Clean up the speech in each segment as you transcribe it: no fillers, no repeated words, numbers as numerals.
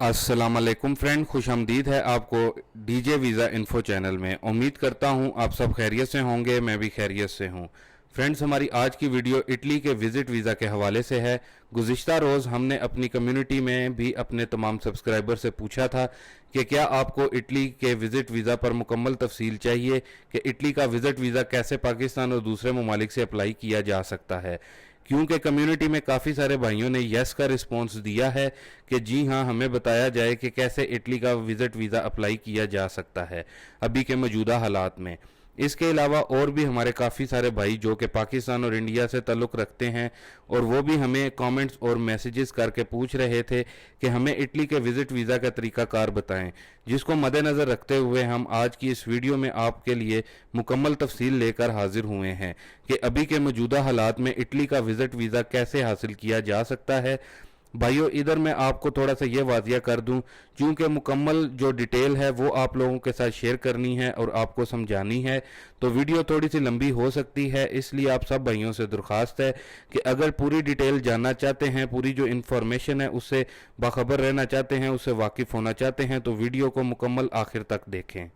अस्सलाम वालेकुम फ्रेंड, खुशामदीद है आपको डीजे वीज़ा इन्फो चैनल में। उम्मीद करता हूँ आप सब खैरियत से होंगे, मैं भी खैरियत से हूँ। फ्रेंड्स, हमारी आज की वीडियो इटली के विज़िट वीज़ा के हवाले से है। गुज़िश्ता रोज़ हमने अपनी कम्युनिटी में भी अपने तमाम सब्सक्राइबर से पूछा था कि क्या आपको इटली के विज़िट वीज़ा पर मुकम्मल तफसील चाहिए कि इटली का विज़िट वीज़ा कैसे पाकिस्तान और दूसरे ममालिक से अप्लाई किया जा सकता है। क्योंकि कम्युनिटी में काफ़ी सारे भाइयों ने यस का रिस्पॉन्स दिया है कि जी हाँ, हमें बताया जाए कि कैसे इटली का विज़िट वीज़ा अप्लाई किया जा सकता है अभी के मौजूदा हालात में। इसके अलावा और भी हमारे काफ़ी सारे भाई जो कि पाकिस्तान और इंडिया से ताल्लुक़ रखते हैं, और वो भी हमें कमेंट्स और मैसेजेस करके पूछ रहे थे कि हमें इटली के विज़िट वीज़ा का तरीक़ाकार बताएं, जिसको मद्देनज़र रखते हुए हम आज की इस वीडियो में आपके लिए मुकम्मल तफसील लेकर हाजिर हुए हैं कि अभी के मौजूदा हालात में इटली का विज़िट वीज़ा कैसे हासिल किया जा सकता है। भाइयों, इधर मैं आपको थोड़ा सा ये वाजिया कर दूं, क्योंकि मुकम्मल जो डिटेल है वो आप लोगों के साथ शेयर करनी है और आपको समझानी है, तो वीडियो थोड़ी सी लंबी हो सकती है। इसलिए आप सब भाइयों से दरख्वास्त है कि अगर पूरी डिटेल जानना चाहते हैं, पूरी जो इन्फॉर्मेशन है उससे बाखबर रहना चाहते हैं, उससे वाकिफ़ होना चाहते हैं, तो वीडियो को मुकम्मल आखिर तक देखें।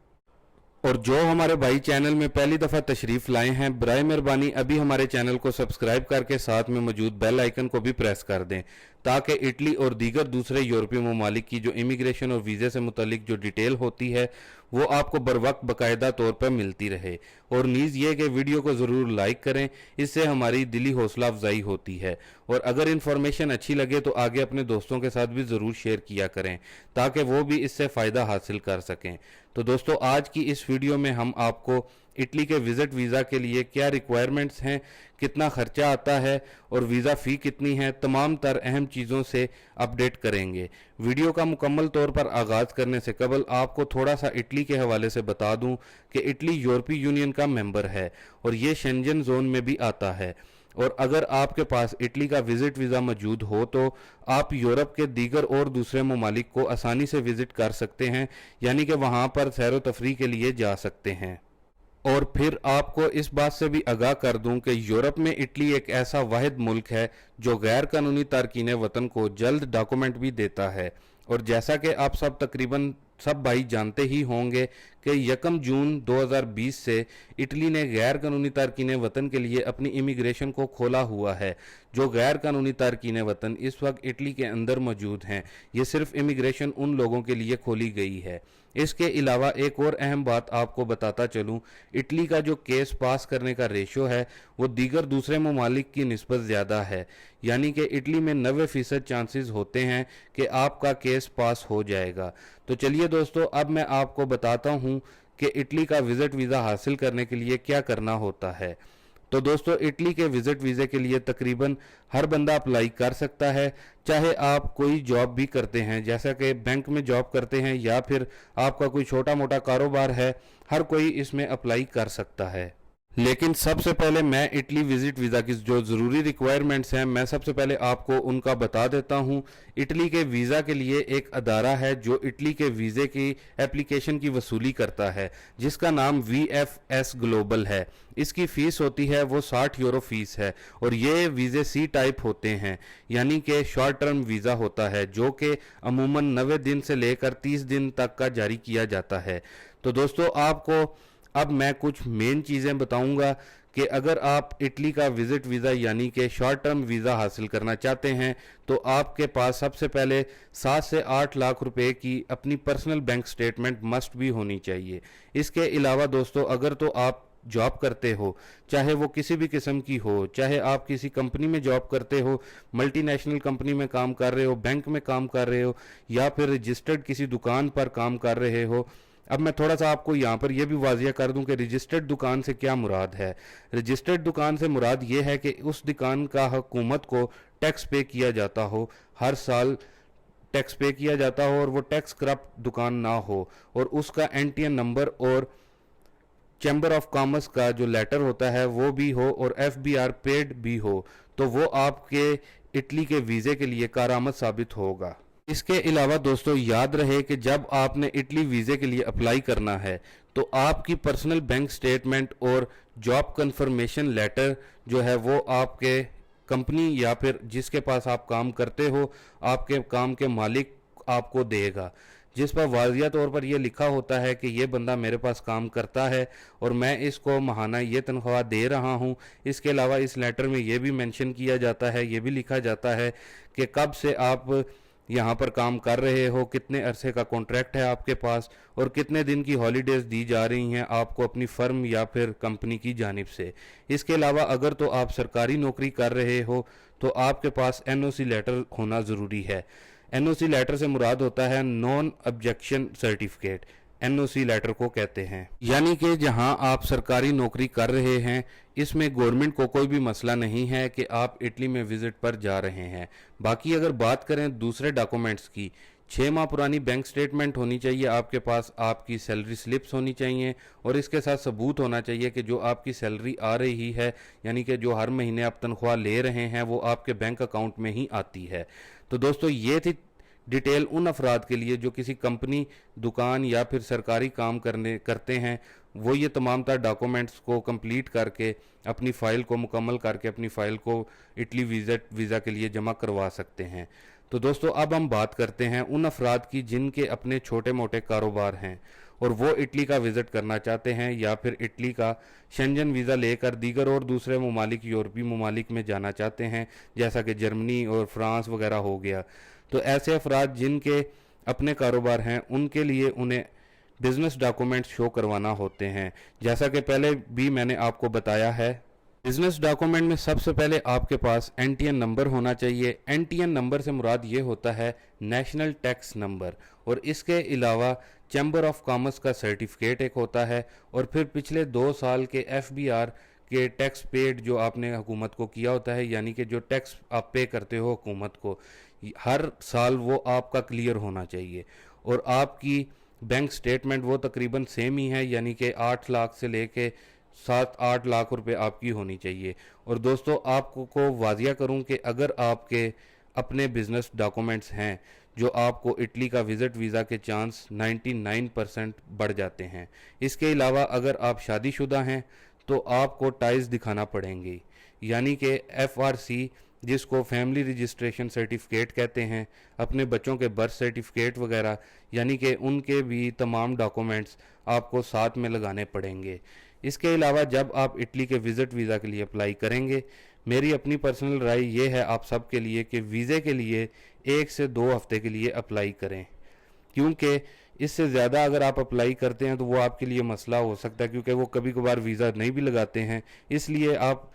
और जो हमारे भाई चैनल में पहली दफ़ा तशरीफ़ लाए हैं, बराए मेहरबानी अभी हमारे चैनल को सब्सक्राइब करके साथ में मौजूद बेल आइकन को भी प्रेस कर दें, ताकि इटली और दीगर दूसरे यूरोपीय ममालिक की जो इमिग्रेशन और वीज़े से मुतल्लिक जो डिटेल होती है वो आपको बर वक्त बाकायदा तौर पर मिलती रहे। और नीज़ ये कि वीडियो को ज़रूर लाइक करें, इससे हमारी दिली हौसला अफजाई होती है। और अगर इन्फॉर्मेशन अच्छी लगे तो आगे अपने दोस्तों के साथ भी ज़रूर शेयर किया करें, ताकि वो भी इससे फ़ायदा हासिल कर सकें। तो दोस्तों, आज की इस वीडियो में हम आपको इटली के विज़िट वीज़ा के लिए क्या रिक्वायरमेंट्स हैं, कितना खर्चा आता है और वीज़ा फ़ी कितनी है, तमाम तर अहम चीज़ों से अपडेट करेंगे। वीडियो का मुकम्मल तौर पर आगाज़ करने से कबल आपको थोड़ा सा इटली के हवाले से बता दूं कि इटली यूरोपीय यूनियन का मेंबर है और ये शेंजन जोन में भी आता है। और अगर आपके पास इटली का विज़िट वीज़ा मौजूद हो तो आप यूरोप के दीगर और दूसरे ममालिक को आसानी से विज़िट कर सकते हैं, यानी कि वहाँ पर सैर व तफरीह के लिए जा सकते हैं। और फिर आपको इस बात से भी आगाह कर दूं कि यूरोप में इटली एक ऐसा वाहिद मुल्क है जो गैर कानूनी तारकीन वतन को जल्द डॉक्यूमेंट भी देता है। और जैसा कि आप सब तकरीबन सब भाई जानते ही होंगे कि 1 जून 2020 से इटली ने गैर कानूनी तारकीन वतन के लिए अपनी इमिग्रेशन को खोला हुआ है। जो गैर कानूनी तारकीन वतन इस वक्त इटली के अंदर मौजूद हैं, ये सिर्फ इमिग्रेशन उन लोगों के लिए खोली गई है। इसके अलावा एक और अहम बात आपको बताता चलूं, इटली का जो केस पास करने का रेशो है वो दीगर दूसरे ममालिक की निस्बत ज़्यादा है, यानी कि इटली में 90% चांसेस होते हैं कि आपका केस पास हो जाएगा। तो चलिए दोस्तों, अब मैं आपको बताता हूं कि इटली का विज़िट वीज़ा हासिल करने के लिए क्या करना होता है। तो दोस्तों, इटली के विज़िट वीज़े के लिए तकरीबन हर बंदा अप्लाई कर सकता है, चाहे आप कोई जॉब भी करते हैं, जैसा कि बैंक में जॉब करते हैं, या फिर आपका कोई छोटा मोटा कारोबार है, हर कोई इसमें अप्लाई कर सकता है। लेकिन सबसे पहले मैं इटली विज़िट वीज़ा की जो ज़रूरी रिक्वायरमेंट्स हैं, मैं सबसे पहले आपको उनका बता देता हूं। इटली के वीज़ा के लिए एक अदारा है जो इटली के वीज़े की एप्लीकेशन की वसूली करता है, जिसका नाम VFS ग्लोबल है। इसकी फ़ीस होती है वो 60 यूरो फ़ीस है, और ये वीज़े C टाइप होते हैं, यानी कि शॉर्ट टर्म वीज़ा होता है, जो कि अमूमन 90 दिन से लेकर 30 दिन तक का जारी किया जाता है। तो दोस्तों, आपको अब मैं कुछ मेन चीज़ें बताऊंगा कि अगर आप इटली का विज़िट वीज़ा यानी कि शॉर्ट टर्म वीज़ा हासिल करना चाहते हैं, तो आपके पास सबसे पहले 7 से 8 लाख रुपए की अपनी पर्सनल बैंक स्टेटमेंट मस्ट भी होनी चाहिए। इसके अलावा दोस्तों, अगर तो आप जॉब करते हो, चाहे वो किसी भी किस्म की हो, चाहे आप किसी कंपनी में जॉब करते हो, मल्टीनेशनल कंपनी में काम कर रहे हो, बैंक में काम कर रहे हो, या फिर रजिस्टर्ड किसी दुकान पर काम कर रहे हो। अब मैं थोड़ा सा आपको यहाँ पर यह भी वाजिया कर दूं कि रजिस्टर्ड दुकान से क्या मुराद है। रजिस्टर्ड दुकान से मुराद ये है कि उस दुकान का हुकूमत को टैक्स पे किया जाता हो, हर साल टैक्स पे किया जाता हो, और वो टैक्स करप्ट दुकान ना हो, और उसका एनटीएन नंबर और चैम्बर ऑफ कॉमर्स का जो लेटर होता है वो भी हो, और FBR पेड भी हो, तो वो आपके इटली के वीज़े के लिए कारआमद साबित होगा। इसके अलावा दोस्तों, याद रहे कि जब आपने इटली वीज़े के लिए अप्लाई करना है तो आपकी पर्सनल बैंक स्टेटमेंट और जॉब कंफर्मेशन लेटर जो है वो आपके कंपनी या फिर जिसके पास आप काम करते हो, आपके काम के मालिक आपको देगा, जिस पर वाज़िया तौर पर यह लिखा होता है कि ये बंदा मेरे पास काम करता है और मैं इसको माहाना ये तनख्वाह दे रहा हूँ। इसके अलावा इस लेटर में ये भी मेंशन किया जाता है, ये भी लिखा जाता है कि कब से आप यहाँ पर काम कर रहे हो, कितने अरसे का कॉन्ट्रैक्ट है आपके पास और कितने दिन की हॉलीडेज़ दी जा रही हैं आपको अपनी फर्म या फिर कंपनी की जानिब से। इसके अलावा अगर तो आप सरकारी नौकरी कर रहे हो तो आपके पास एनओसी लेटर होना ज़रूरी है। एनओसी लेटर से मुराद होता है non objection certificate, NOC letter को कहते हैं। यानी कि जहां आप सरकारी नौकरी कर रहे हैं, इसमें गवर्नमेंट को कोई भी मसला नहीं है कि आप इटली में विजिट पर जा रहे हैं। बाकी अगर बात करें दूसरे डॉक्यूमेंट्स की, 6 माह पुरानी बैंक स्टेटमेंट होनी चाहिए आपके पास, आपकी सैलरी स्लिप्स होनी चाहिए और इसके साथ सबूत होना चाहिए कि जो आपकी सैलरी आ रही है, यानी कि जो हर महीने आप तनख्वाह ले रहे हैं, वो आपके बैंक अकाउंट में ही आती है। तो दोस्तों ये थी डिटेल उन अफराद के लिए जो किसी कंपनी, दुकान या फिर सरकारी काम करते हैं। वो ये तमाम तर डॉक्यूमेंट्स को कंप्लीट करके अपनी फ़ाइल को मुकम्मल करके अपनी फ़ाइल को इटली वीज़ा के लिए जमा करवा सकते हैं। तो दोस्तों अब हम बात करते हैं उन अफराद की जिनके अपने छोटे मोटे कारोबार हैं और वो इटली का विज़िट करना चाहते हैं या फिर इटली का शेंजन वीज़ा लेकर दीगर और दूसरे ममालिक, यूरोपीय ममालिक में जाना चाहते हैं, जैसा कि जर्मनी और फ्रांस वगैरह हो गया। तो ऐसे अफराद जिनके अपने कारोबार हैं, उनके लिए उन्हें बिजनेस डॉक्यूमेंट्स शो करवाना होते हैं, जैसा कि पहले भी मैंने आपको बताया है। बिजनेस डॉक्यूमेंट में सबसे पहले आपके पास एनटीएन नंबर होना चाहिए। एनटीएन नंबर से मुराद ये होता है नेशनल टैक्स नंबर, और इसके अलावा चैम्बर ऑफ कॉमर्स का सर्टिफिकेट एक होता है, और फिर पिछले 2 साल के एफबीआर के टैक्स पेड जो आपने हुकूमत को किया होता है, यानी कि जो टैक्स आप पे करते हो हुकूमत को हर साल, वो आपका क्लियर होना चाहिए। और आपकी बैंक स्टेटमेंट वो तकरीबन सेम ही है, यानी कि 8 लाख से लेके 7-8 लाख रुपए आपकी होनी चाहिए। और दोस्तों आपको वाजिया करूं कि अगर आपके अपने बिजनेस डॉक्यूमेंट्स हैं, जो आपको इटली का विजिट वीज़ा के चांस 99% बढ़ जाते हैं। इसके अलावा अगर आप शादीशुदा हैं तो आपको टाइज दिखाना पड़ेंगे, यानी कि एफआरसी, जिसको फैमिली रजिस्ट्रेशन सर्टिफिकेट कहते हैं, अपने बच्चों के बर्थ सर्टिफिकेट वगैरह, यानी कि उनके भी तमाम डॉक्यूमेंट्स आपको साथ में लगाने पड़ेंगे। इसके अलावा जब आप इटली के विज़िट वीज़ा के लिए अप्लाई करेंगे, मेरी अपनी पर्सनल राय ये है आप सब के लिए कि वीज़े के लिए 1 से 2 हफ्ते के लिए अप्लाई करें, क्योंकि इससे ज़्यादा अगर आप अप्लाई करते हैं तो वो आपके लिए मसला हो सकता है, क्योंकि वो कभी कभार वीज़ा नहीं भी लगाते हैं। इसलिए आप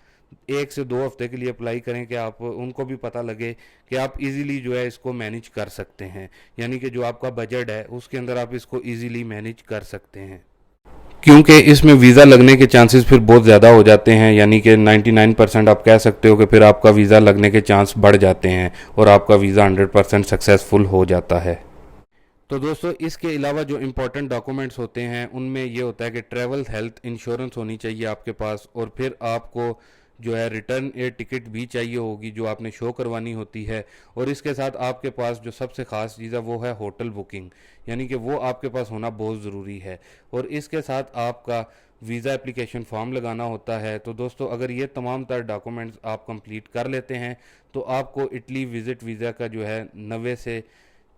1 से 2 हफ्ते के लिए अप्लाई करें कि आप उनको भी पता लगे कि आप इजीली जो है इसको मैनेज कर सकते हैं, यानी कि जो आपका बजट है उसके अंदर आप इसको इजीली मैनेज कर सकते हैं, क्योंकि इसमें वीज़ा लगने के चांसेस फिर बहुत ज़्यादा हो जाते हैं। यानी कि 99% आप कह सकते हो कि फिर आपका वीज़ा लगने के चांस बढ़ जाते हैं और आपका वीज़ा 100% सक्सेसफुल हो जाता है। तो दोस्तों इसके अलावा जो इम्पोर्टेंट डॉक्यूमेंट्स होते हैं उनमें ये होता है कि ट्रैवल हेल्थ इंश्योरेंस होनी चाहिए आपके पास, और फिर आपको जो है रिटर्न एयर टिकट भी चाहिए होगी जो आपने शो करवानी होती है। और इसके साथ आपके पास जो सबसे ख़ास चीज़ है वो है होटल बुकिंग, यानी कि वो आपके पास होना बहुत ज़रूरी है। और इसके साथ आपका वीज़ा एप्लीकेशन फॉर्म लगाना होता है। तो दोस्तों अगर ये तमाम तर डॉक्यूमेंट्स आप कंप्लीट कर लेते हैं तो आपको इटली विज़िट वीज़ा का जो है 90 से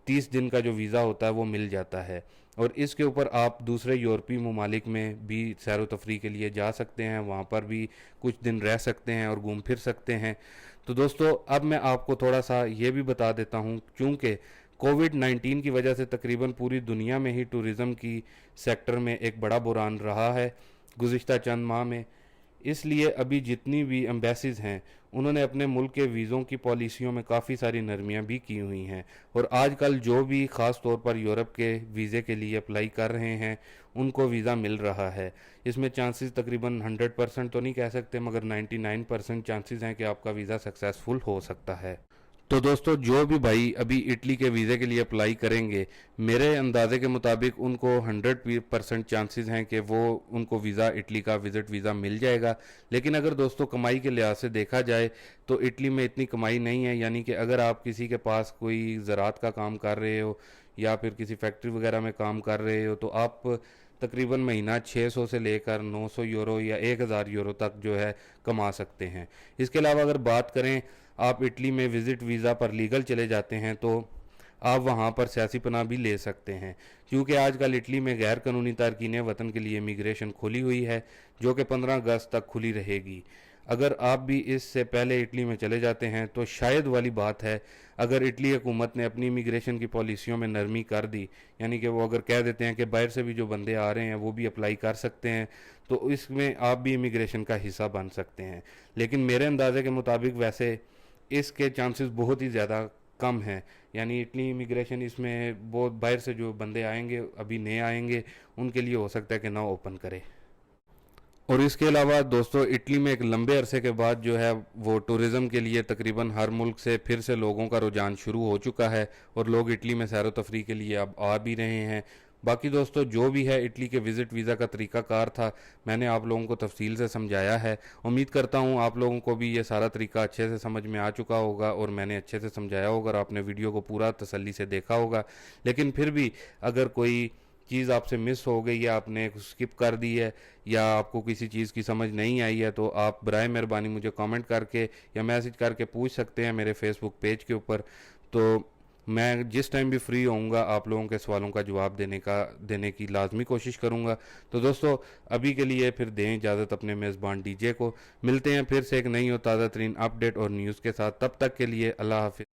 30 दिन का जो वीज़ा होता है वो मिल जाता है, और इसके ऊपर आप दूसरे यूरोपीय ममालिक में भी सैर व तफरी के लिए जा सकते हैं, वहाँ पर भी कुछ दिन रह सकते हैं और घूम फिर सकते हैं। तो दोस्तों अब मैं आपको थोड़ा सा ये भी बता देता हूँ, चूँकि कोविड-19 की वजह से तकरीबन पूरी दुनिया में ही टूरिज़म की सेक्टर में एक बड़ा बुरान रहा है गुज़िश्ता चंद माह में, इसलिए अभी जितनी भी एम्बेसीज हैं उन्होंने अपने मुल्क के वीज़ों की पॉलिसियों में काफ़ी सारी नरमियाँ भी की हुई हैं। और आजकल जो भी ख़ास तौर पर यूरोप के वीज़े के लिए अप्लाई कर रहे हैं उनको वीज़ा मिल रहा है। इसमें चांसेस तकरीबन 100% तो नहीं कह सकते, मगर 99% चांसेस हैं कि आपका वीज़ा सक्सेसफुल हो सकता है। तो दोस्तों जो भी भाई अभी इटली के वीज़े के लिए अप्लाई करेंगे, मेरे अंदाजे के मुताबिक उनको 100% चांसेस हैं कि वो उनको वीज़ा, इटली का विज़िट वीज़ा मिल जाएगा। लेकिन अगर दोस्तों कमाई के लिहाज से देखा जाए तो इटली में इतनी कमाई नहीं है, यानी कि अगर आप किसी के पास कोई ज़राअत का काम कर रहे हो या फिर किसी फैक्ट्री वगैरह में काम कर रहे हो तो आप तकरीबन महीना 600 से लेकर 900 यूरो या 1000 यूरो तक जो है कमा सकते हैं। इसके अलावा अगर बात करें आप इटली में विज़िट वीज़ा पर लीगल चले जाते हैं तो आप वहाँ पर सियासी पनाह भी ले सकते हैं, क्योंकि आजकल इटली में गैर कानूनी तारकीन वतन के लिए इमिग्रेशन खुली हुई है, जो कि 15 अगस्त तक खुली रहेगी। अगर आप भी इससे पहले इटली में चले जाते हैं तो शायद वाली बात है, अगर इटली हुकूमत ने अपनी इमिग्रेशन की पॉलिसियों में नरमी कर दी, यानी कि वो अगर कह देते हैं कि बाहर से भी जो बंदे आ रहे हैं वो भी अप्लाई कर सकते हैं, तो इसमें आप भी इमिग्रेशन का हिस्सा बन सकते हैं। लेकिन मेरे अंदाजे के मुताबिक वैसे इसके चांसेस बहुत ही ज़्यादा कम हैं, यानी इटली इमिग्रेशन इसमें बहुत बाहर से जो बंदे आएंगे, अभी नए आएंगे, उनके लिए हो सकता है कि ना ओपन करे। और इसके अलावा दोस्तों, इटली में एक लंबे अरसे के बाद जो है वो टूरिज़्म के लिए तकरीबन हर मुल्क से फिर से लोगों का रुझान शुरू हो चुका है और लोग इटली में सैर व तफरीह के लिए अब आ भी रहे हैं। बाकी दोस्तों, जो भी है इटली के विज़िट वीज़ा का तरीक़ाकार था, मैंने आप लोगों को तफसील से समझाया है। उम्मीद करता हूँ आप लोगों को भी ये सारा तरीका अच्छे से समझ में आ चुका होगा और मैंने अच्छे से समझाया होगा और आपने वीडियो को पूरा तसल्ली से देखा होगा। लेकिन फिर भी अगर कोई चीज़ आपसे मिस हो गई है, आपने स्किप कर दी है, या आपको किसी चीज़ की समझ नहीं आई है, तो आप बराए मेहरबानी मुझे कमेंट करके या मैसेज करके पूछ सकते हैं मेरे फेसबुक पेज के ऊपर। तो मैं जिस टाइम भी फ्री होऊंगा आप लोगों के सवालों का जवाब देने की लाजमी कोशिश करूंगा। तो दोस्तों, अभी के लिए फिर दें इजाज़त अपने मेज़बान डीजे को। मिलते हैं फिर से एक नई और ताज़ा तरीन अपडेट और न्यूज़ के साथ। तब तक के लिए अल्लाह हाफिज़।